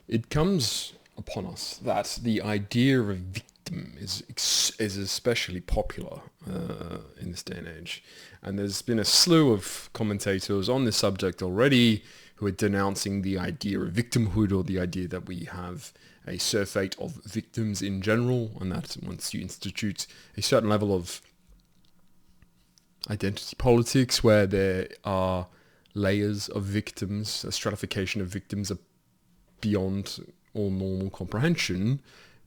It comes upon us that the idea of a victim is especially popular in this day and age. And there's been a slew of commentators on this subject already who are denouncing the idea of victimhood, or the idea that we have a surfeit of victims in general, and that once you institute a certain level of identity politics where there are layers of victims, a stratification of victims beyond all normal comprehension,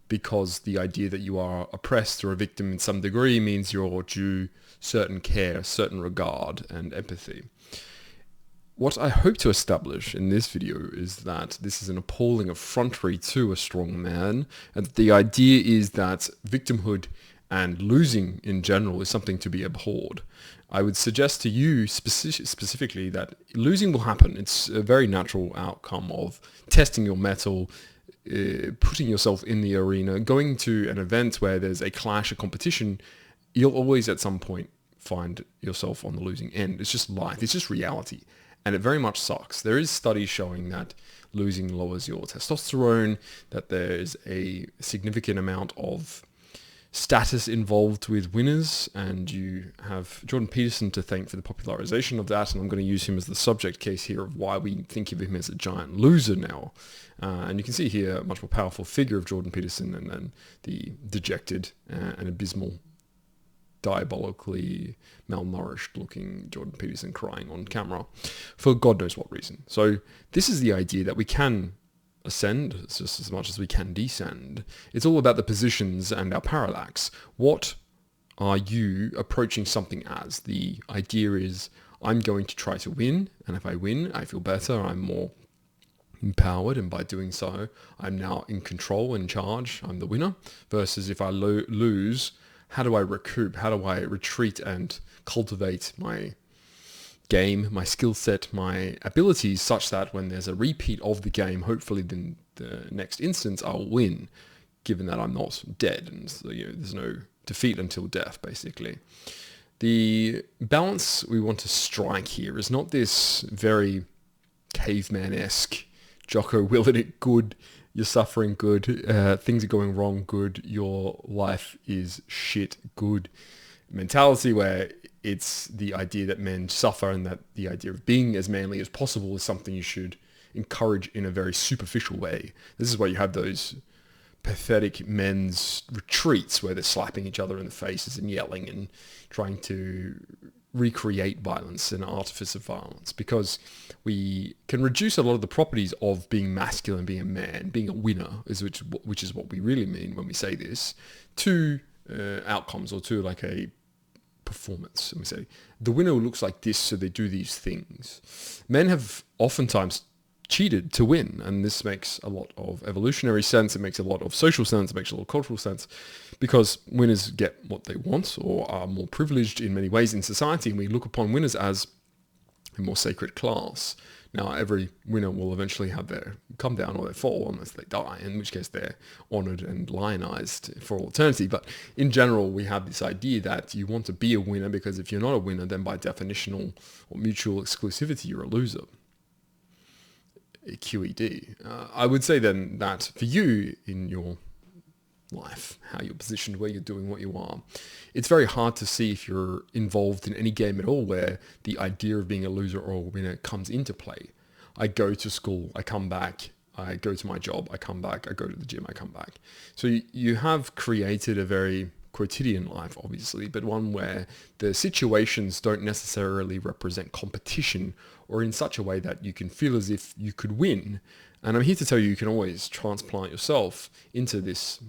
because the idea that you are oppressed or a victim in some degree means you're due certain care, certain regard and empathy. What I hope to establish in this video is that this is an appalling effrontery to a strong man, and the idea is that victimhood and losing in general is something to be abhorred. I would suggest to you specifically that losing will happen. It's a very natural outcome of testing your mettle, putting yourself in the arena, going to an event where there's a clash, a competition. You'll always at some point find yourself on the losing end. It's just life. It's just reality. And it very much sucks. There is studies showing that losing lowers your testosterone, that there's a significant amount of status involved with winners, and you have Jordan Peterson to thank for the popularization of that, and I'm going to use him as the subject case here of why we think of him as a giant loser now. And you can see here a much more powerful figure of Jordan Peterson, and then the dejected and abysmal, diabolically malnourished looking Jordan Peterson crying on camera for God knows what reason. So this is the idea that we can ascend just as much as we can descend. It's all about the positions and our parallax. What are you approaching something as? The idea is, I'm going to try to win, and if I win, I feel better, I'm more empowered, and by doing so, I'm now in control, in charge, I'm the winner. Versus if I lose, how do I recoup? How do I retreat and cultivate my game, my skill set, my abilities, such that when there's a repeat of the game, hopefully in the next instance, I'll win, given that I'm not dead, and so, there's no defeat until death, basically. The balance we want to strike here is not this very caveman-esque, Jocko Willett good, you're suffering good, things are going wrong good, your life is shit good mentality, where it's the idea that men suffer, and that the idea of being as manly as possible is something you should encourage in a very superficial way. This is why you have those pathetic men's retreats where they're slapping each other in the faces and yelling and trying to recreate violence and artifice of violence, because we can reduce a lot of the properties of being masculine, being a man, being a winner, which is what we really mean when we say this, to outcomes, or to like a performance. And we say the winner looks like this, so they do these things. Men have oftentimes cheated to win, and this makes a lot of evolutionary sense, it makes a lot of social sense, it makes a lot of cultural sense, because winners get what they want, or are more privileged in many ways in society, and we look upon winners as a more sacred class. Now, every winner will eventually have their come down or their fall unless they die, in which case they're honored and lionized for all eternity. But in general, we have this idea that you want to be a winner, because if you're not a winner, then by definitional or mutual exclusivity, you're a loser. QED. I would say then that for you in your life, how you're positioned, where you're doing what you are, it's very hard to see if you're involved in any game at all where the idea of being a loser or a winner comes into play. I go to school, I come back, I go to my job, I come back, I go to the gym, I come back. So you have created a very quotidian life, obviously, but one where the situations don't necessarily represent competition, or in such a way that you can feel as if you could win. And I'm here to tell you, you can always transplant yourself into this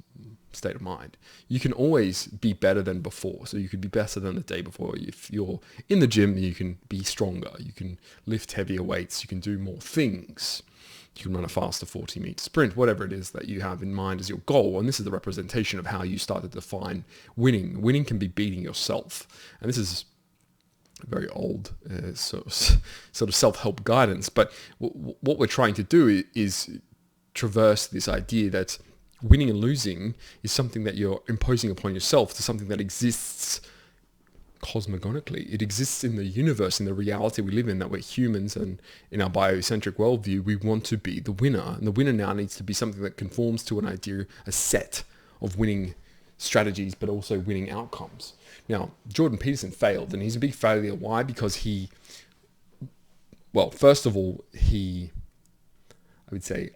state of mind. You can always be better than before. So you could be better than the day before. If you're in the gym, you can be stronger. You can lift heavier weights. You can do more things. You can run a faster 40-meter sprint, whatever it is that you have in mind as your goal. And this is the representation of how you start to define winning. Winning can be beating yourself. And this is very old sort of self-help guidance. But what we're trying to do is traverse this idea that winning and losing is something that you're imposing upon yourself, to something that exists cosmogonically. It exists in the universe, in the reality we live in, that we're humans, and in our biocentric worldview, we want to be the winner. And the winner now needs to be something that conforms to an idea, a set of winning strategies, but also winning outcomes. Now, Jordan Peterson failed, and he's a big failure. Why? Because first of all, I would say,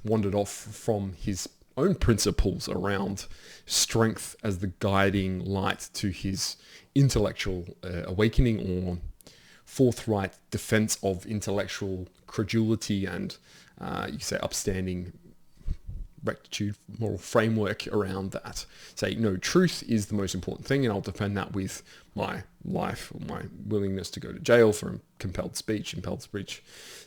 wandered off from his own principles around strength as the guiding light to his intellectual awakening, or forthright defense of intellectual credulity and, you could say, upstanding rectitude, moral framework around that. Say, no, truth is the most important thing, and I'll defend that with my life, or my willingness to go to jail for compelled speech.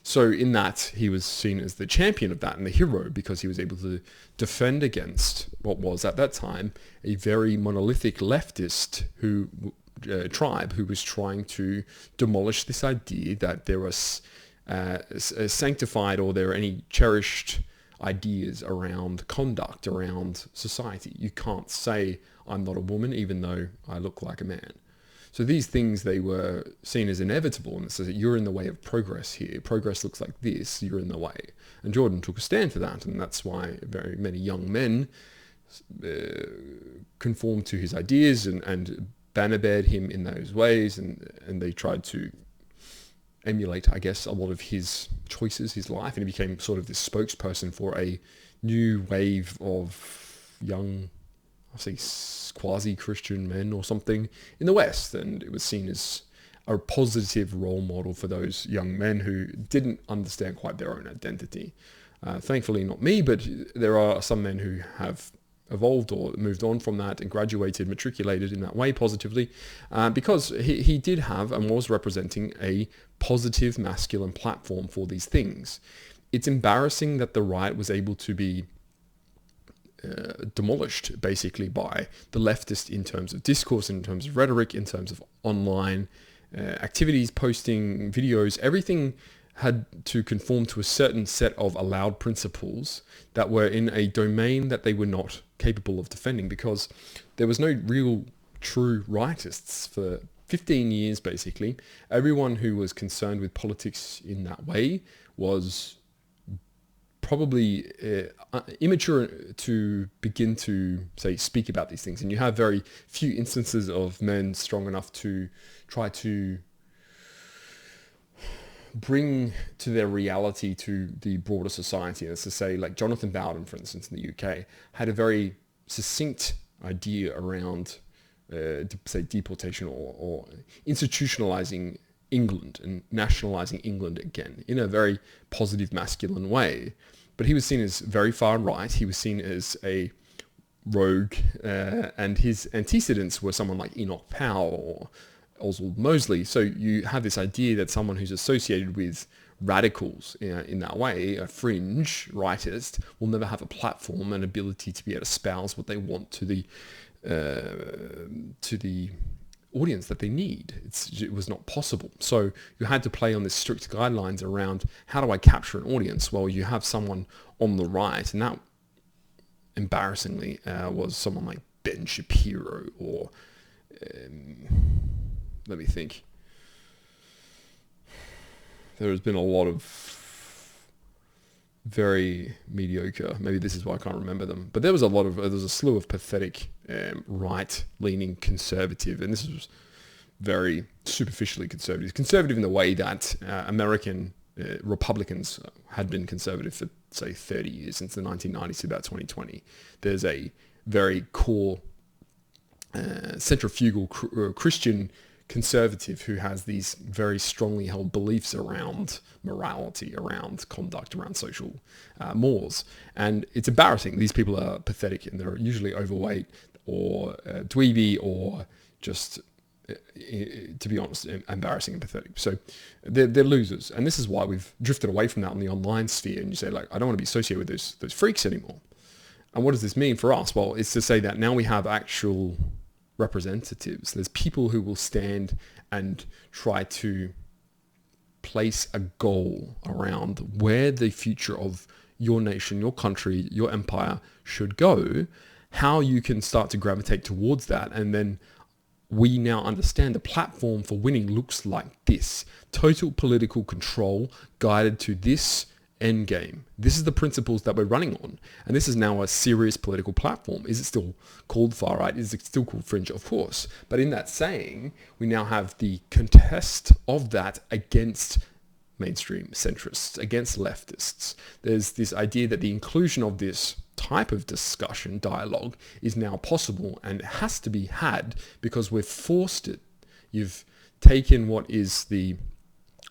So in that, he was seen as the champion of that and the hero, because he was able to defend against what was at that time a very monolithic leftist tribe who was trying to demolish this idea that there was sanctified, or there are any cherished ideas around conduct, around society. You can't say I'm not a woman even though I look like a man. So these things, they were seen as inevitable, and it says that you're in the way of progress here. Progress looks like this, you're in the way. And Jordan took a stand for that, and that's why very many young men conformed to his ideas and bannered him in those ways, and they tried to emulate, I guess, a lot of his choices, his life, and he became sort of this spokesperson for a new wave of young, I'll say, quasi-Christian men or something in the West, and it was seen as a positive role model for those young men who didn't understand quite their own identity. Thankfully, not me, but there are some men who have evolved or moved on from that and graduated, matriculated in that way positively, because he did have and was representing a positive masculine platform for these things. It's embarrassing that the right was able to be demolished basically by the leftist in terms of discourse, in terms of rhetoric, in terms of online activities, posting videos. Everything had to conform to a certain set of allowed principles that were in a domain that they were not capable of defending, because there was no real true rightists for 15 years. Basically, everyone who was concerned with politics in that way was probably immature to begin to, say, speak about these things. And you have very few instances of men strong enough to try to bring to their reality to the broader society. As to say, like Jonathan Bowden, for instance, in the UK, had a very succinct idea around, say, deportation or institutionalizing England and nationalizing England again in a very positive masculine way. But he was seen as very far right. He was seen as a rogue, and his antecedents were someone like Enoch Powell or Oswald Mosley. So you have this idea that someone who's associated with radicals in that way, a fringe rightist, will never have a platform and ability to be able to espouse what they want to the audience that they need. It was not possible. So you had to play on the strict guidelines around how do I capture an audience? Well, you have someone on the right, and that embarrassingly was someone like Ben Shapiro, or let me think. There has been a lot of very mediocre, maybe this is why I can't remember them, but there was a slew of pathetic right-leaning conservative, and this was very superficially conservative in the way that American Republicans had been conservative for, say, 30 years, since the 1990s to about 2020. There's a very core centrifugal Christian conservative who has these very strongly held beliefs around morality, around conduct, around social mores. And it's embarrassing. These people are pathetic, and they're usually overweight or dweeby, or just, to be honest, embarrassing and pathetic. So they're losers. And this is why we've drifted away from that in the online sphere. And you say, like, I don't want to be associated with those freaks anymore. And what does this mean for us? Well, it's to say that now we have actual representatives. There's people who will stand and try to place a goal around where the future of your nation, your country, your empire should go, how you can start to gravitate towards that, and then we now understand the platform for winning looks like this. Total political control guided to this end game. This is the principles that we're running on. And this is now a serious political platform. Is it still called far right? Is it still called fringe? Of course. But in that saying, we now have the contest of that against mainstream centrists, against leftists. There's this idea that the inclusion of this type of discussion, dialogue, is now possible and it has to be had because we've forced it. You've taken what is the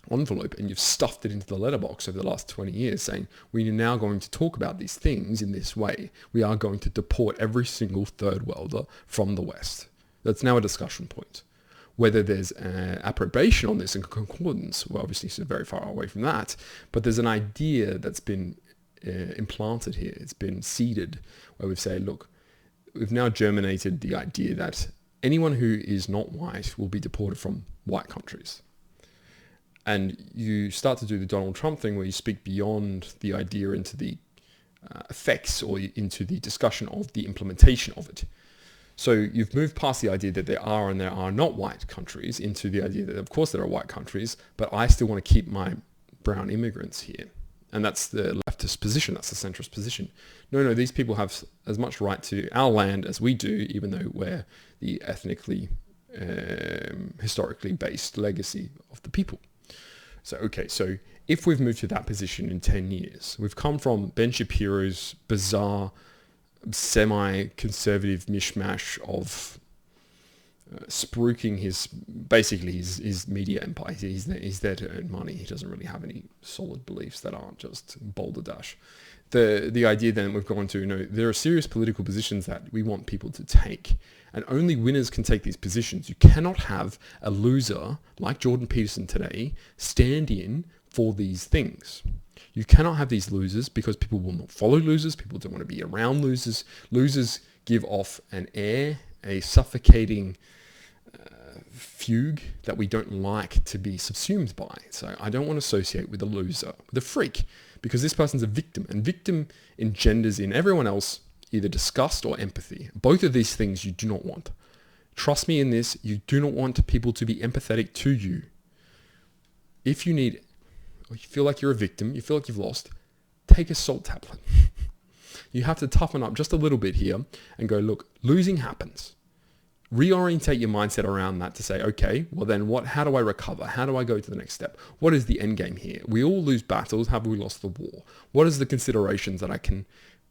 envelope and you've stuffed it into the letterbox over the last 20 years saying, we are now going to talk about these things in this way. We are going to deport every single third worlder from the West. That's now a discussion point. Whether there's approbation on this and concordance, well, obviously it's very far away from that, but there's an idea that's been implanted here. It's been seeded where we've said, look, we've now germinated the idea that anyone who is not white will be deported from white countries. And you start to do the Donald Trump thing where you speak beyond the idea into the effects or into the discussion of the implementation of it. So you've moved past the idea that there are and there are not white countries into the idea that of course there are white countries, but I still want to keep my brown immigrants here. And that's the leftist position, that's the centrist position. No, these people have as much right to our land as we do, even though we're the ethnically, historically based legacy of the people. So if we've moved to that position in 10 years, we've come from Ben Shapiro's bizarre, semi-conservative mishmash of spruiking his media empire. He's there to earn money. He doesn't really have any solid beliefs that aren't just balderdash. The idea then we've gone to, there are serious political positions that we want people to take, and only winners can take these positions. You cannot have a loser like Jordan Peterson today stand in for these things. You cannot have these losers because people will not follow losers. People don't want to be around losers. Losers give off an air, a suffocating fugue that we don't like to be subsumed by. So I don't want to associate with a loser, with a freak, because this person's a victim, and victim engenders in everyone else either disgust or empathy. Both of these things you do not want. Trust me in this, you do not want people to be empathetic to you. If you feel like you're a victim, you feel like you've lost, take a salt tablet. You have to toughen up just a little bit here and go, look, losing happens. Reorientate your mindset around that to say, okay, well then how do I recover? How do I go to the next step? What is the end game here? We all lose battles. Have we lost the war? What is the considerations that I can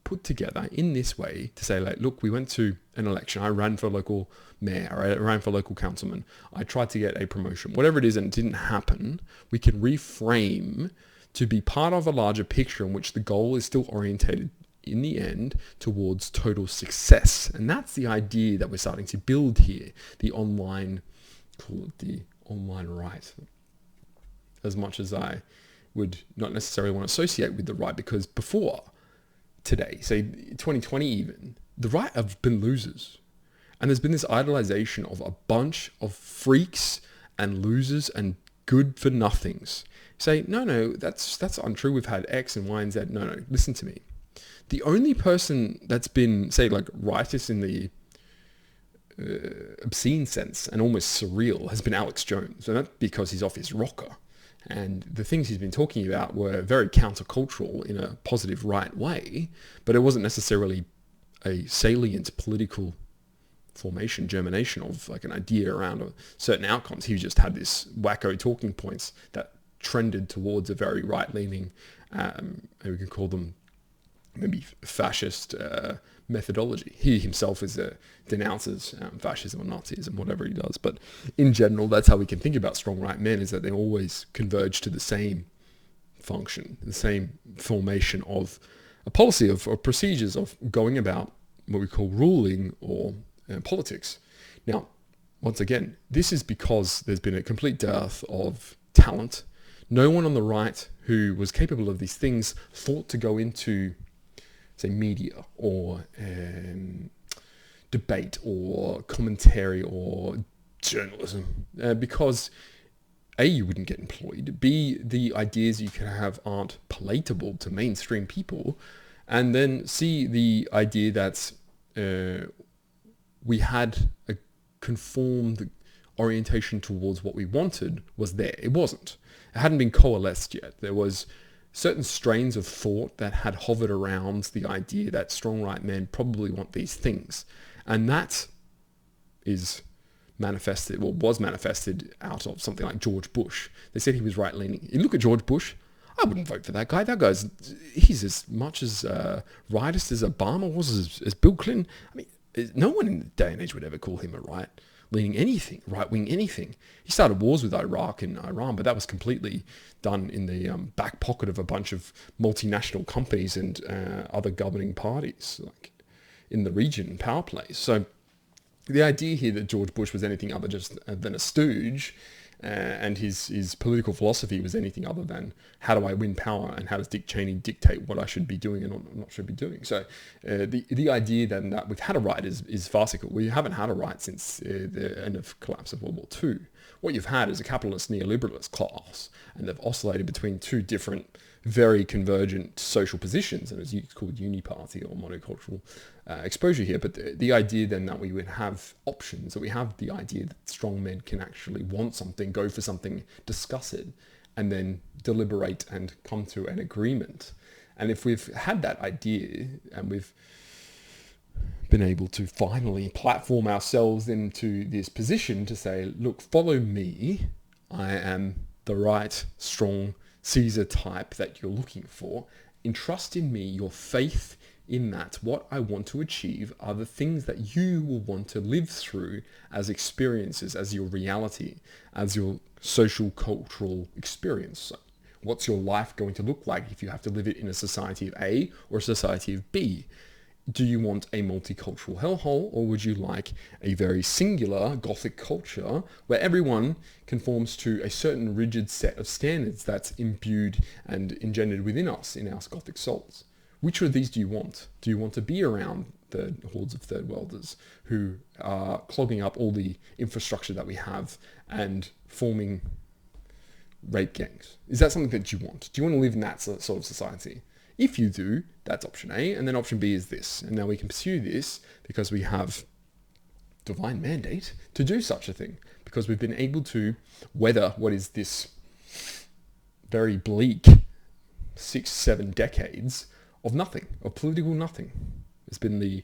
put together in this way to say, like, look, we went to an election. I ran for local mayor, or I ran for local councilman. I tried to get a promotion, whatever it is, and it didn't happen. We can reframe to be part of a larger picture in which the goal is still orientated in the end towards total success. And that's the idea that we're starting to build here. The online, call it the online right. As much as I would not necessarily want to associate with the right, because before today, say 2020 even, the right have been losers. And there's been this idolization of a bunch of freaks and losers and good for nothings. Say, no, that's untrue. We've had X and Y and Z. No, listen to me. The only person that's been, say, like righteous in the obscene sense and almost surreal has been Alex Jones. And that's because he's off his rocker. And the things he's been talking about were very countercultural in a positive right way, but it wasn't necessarily a salient political formation, germination of like an idea around certain outcomes. He just had this wacko talking points that trended towards a very right-leaning, we can call them maybe fascist methodology. He himself denounces fascism or Nazism, whatever he does. But in general, that's how we can think about strong right men, is that they always converge to the same function, the same formation of a policy of procedures of going about what we call ruling or politics. Now, once again, this is because there's been a complete dearth of talent. No one on the right who was capable of these things thought to go into, say, media or debate or commentary or journalism, because A, you wouldn't get employed, B, the ideas you can have aren't palatable to mainstream people, and then C, the idea that we had a conform the orientation towards what we wanted was there. It wasn't. It hadn't been coalesced yet. There was certain strains of thought that had hovered around the idea that strong right men probably want these things. And that is manifested, well, was manifested out of something like George Bush. They said he was right-leaning. You look at George Bush, I wouldn't vote for that guy. That guy's, he's as much as rightist as Obama was, as Bill Clinton. I mean, no one in the day and age would ever call him a right-leaning anything, right-wing anything. He started wars with Iraq and Iran, but that was completely done in the back pocket of a bunch of multinational companies and other governing parties, like in the region, power plays. So the idea here that George Bush was anything other than a stooge, and his political philosophy was anything other than how do I win power and how does Dick Cheney dictate what I should be doing and not should be doing. So the idea then that we've had a right is farcical. We haven't had a right since the end of collapse of World War II. What you've had is a capitalist neoliberalist class, and they've oscillated between two different, very convergent social positions, and it's called uniparty or monocultural exposure here. But the idea then that we would have options, that we have the idea that strong men can actually want something, go for something, discuss it, and then deliberate and come to an agreement. And if we've had that idea and we've been able to finally platform ourselves into this position to say, look, follow me, I am the right, strong Caesar type that you're looking for, entrust in me your faith in that what I want to achieve are the things that you will want to live through as experiences, as your reality, as your social cultural experience. So what's your life going to look like if you have to live it in a society of A or a society of B? Do you want a multicultural hellhole, or would you like a very singular Gothic culture where everyone conforms to a certain rigid set of standards that's imbued and engendered within us in our Gothic souls? Which of these do you want? Do you want to be around the hordes of third worlders who are clogging up all the infrastructure that we have and forming rape gangs? Is that something that you want? Do you want to live in that sort of society? If you do, that's option A, and then option B is this. And now we can pursue this because we have divine mandate to do such a thing, because we've been able to weather what is this very bleak 6-7 decades of nothing, of political nothing. There's been the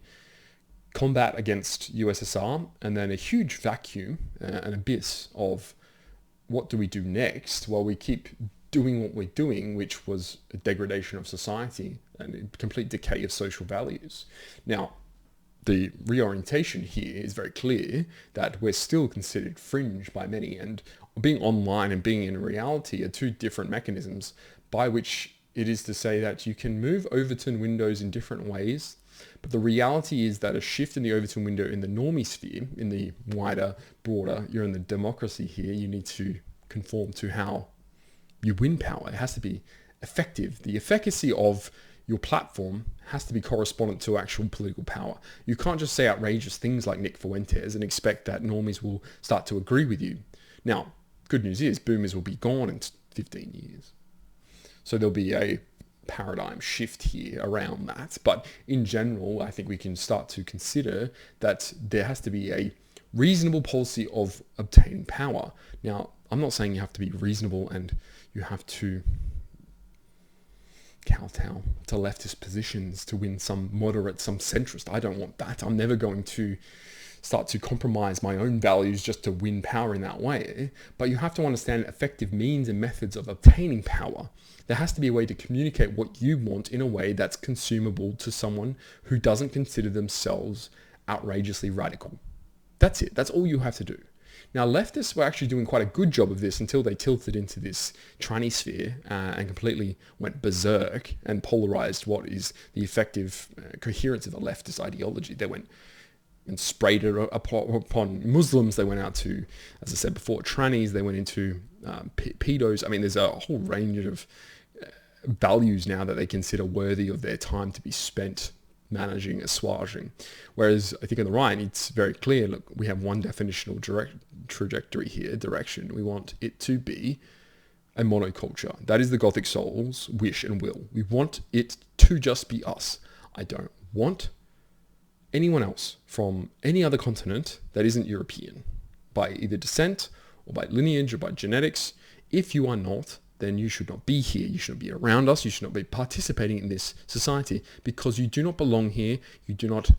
combat against USSR, and then a huge vacuum, an abyss of what do we do next while we keep doing what we're doing, which was a degradation of society and a complete decay of social values. Now, the reorientation here is very clear that we're still considered fringe by many, and being online and being in reality are two different mechanisms by which it is to say that you can move Overton windows in different ways, but the reality is that a shift in the Overton window in the normie sphere, in the wider, broader, you're in the democracy here, you need to conform to how you win power. It has to be effective. The efficacy of your platform has to be correspondent to actual political power. You can't just say outrageous things like Nick Fuentes and expect that normies will start to agree with you. Now, good news is boomers will be gone in 15 years. So there'll be a paradigm shift here around that. But in general, I think we can start to consider that there has to be a reasonable policy of obtaining power. Now, I'm not saying you have to be reasonable and you have to kowtow to leftist positions to win some moderate, some centrist. I don't want that. I'm never going to start to compromise my own values just to win power in that way. But you have to understand effective means and methods of obtaining power. There has to be a way to communicate what you want in a way that's consumable to someone who doesn't consider themselves outrageously radical. That's it. That's all you have to do. Now, leftists were actually doing quite a good job of this until they tilted into this tranny sphere and completely went berserk and polarized what is the effective coherence of a leftist ideology. They went and sprayed it upon Muslims. They went out to, as I said before, trannies. They went into pedos. I mean, there's a whole range of values now that they consider worthy of their time to be spent managing, assuaging. Whereas I think on the right, it's very clear, look, we have one definitional trajectory here, direction. We want it to be a monoculture. That is the Gothic soul's wish and will. We want it to just be us. I don't want anyone else from any other continent that isn't European, by either descent or by lineage or by genetics. If you are not, then you should not be here. You should not be around us. You should not be participating in this society because you do not belong here. You do not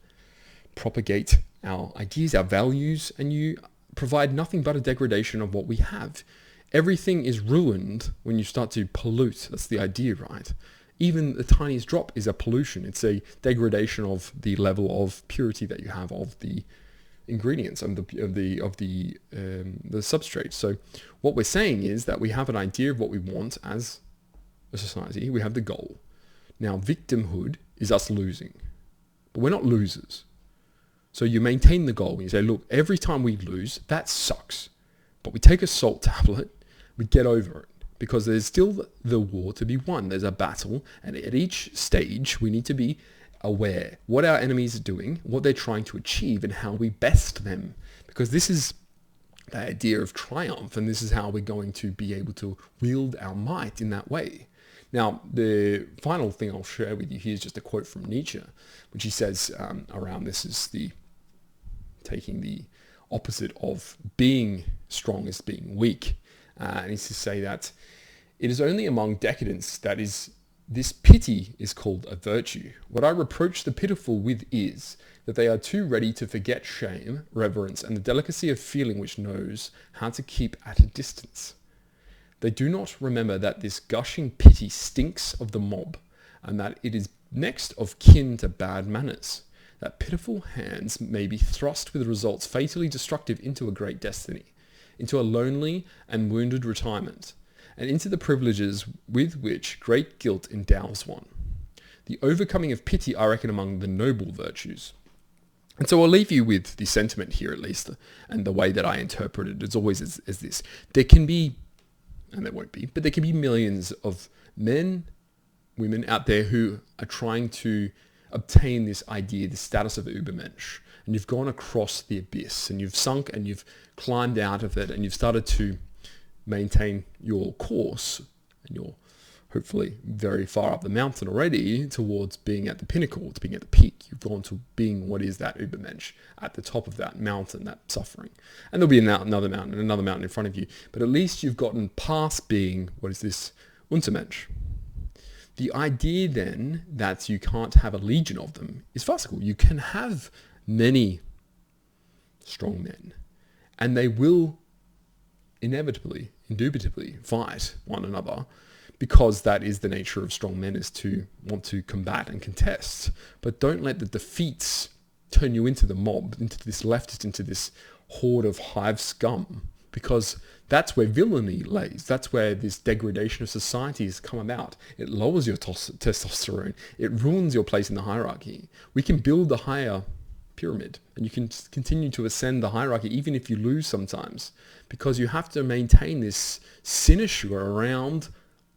propagate our ideas, our values, and you provide nothing but a degradation of what we have. Everything is ruined when you start to pollute. That's the idea, right? Even the tiniest drop is a pollution. It's a degradation of the level of purity that you have of the ingredients of the substrate. So what we're saying is that we have an idea of what we want as a society. We have the goal. Now, victimhood is us losing, but we're not losers. So you maintain the goal. You say, look, every time we lose, that sucks, but we take a salt tablet, we get over it. Because there's still the war to be won. There's a battle, and at each stage, we need to be aware what our enemies are doing, what they're trying to achieve, and how we best them. Because this is the idea of triumph, and this is how we're going to be able to wield our might in that way. Now, the final thing I'll share with you here is just a quote from Nietzsche, which he says around this is taking the opposite of being strong as being weak. And he's to say that it is only among decadents that this pity is called a virtue. What I reproach the pitiful with is that they are too ready to forget shame, reverence, and the delicacy of feeling which knows how to keep at a distance. They do not remember that this gushing pity stinks of the mob, and that it is next of kin to bad manners. That pitiful hands may be thrust with results fatally destructive into a great destiny, into a lonely and wounded retirement, and into the privileges with which great guilt endows one. The overcoming of pity, I reckon, among the noble virtues. And so I'll leave you with the sentiment here, at least, and the way that I interpret it is always as this. There can be, and there won't be, but there can be millions of men, women out there who are trying to obtain this idea, the status of Übermensch. And you've gone across the abyss, and you've sunk, and you've climbed out of it, and you've started to maintain your course, and you're hopefully very far up the mountain already towards being at the pinnacle, to being at the peak. You've gone to being what is that Übermensch at the top of that mountain, that suffering. And there'll be another mountain, and another mountain in front of you. But at least you've gotten past being, what is this, Untermensch. The idea then that you can't have a legion of them is farcical. You can have many strong men, and they will inevitably, indubitably fight one another, because that is the nature of strong men, is to want to combat and contest. But don't let the defeats turn you into the mob, into this leftist, into this horde of hive scum, because that's where villainy lays. That's where this degradation of society has come about. It lowers your testosterone. It ruins your place in the hierarchy. We can build a higher pyramid, and you can continue to ascend the hierarchy even if you lose sometimes, because you have to maintain this cynosure around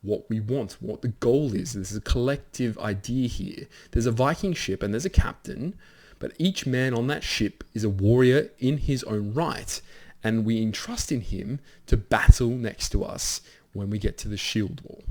what we want, what the goal is. There's a collective idea here. There's a Viking ship and there's a captain, but each man on that ship is a warrior in his own right, and we entrust in him to battle next to us when we get to the shield wall.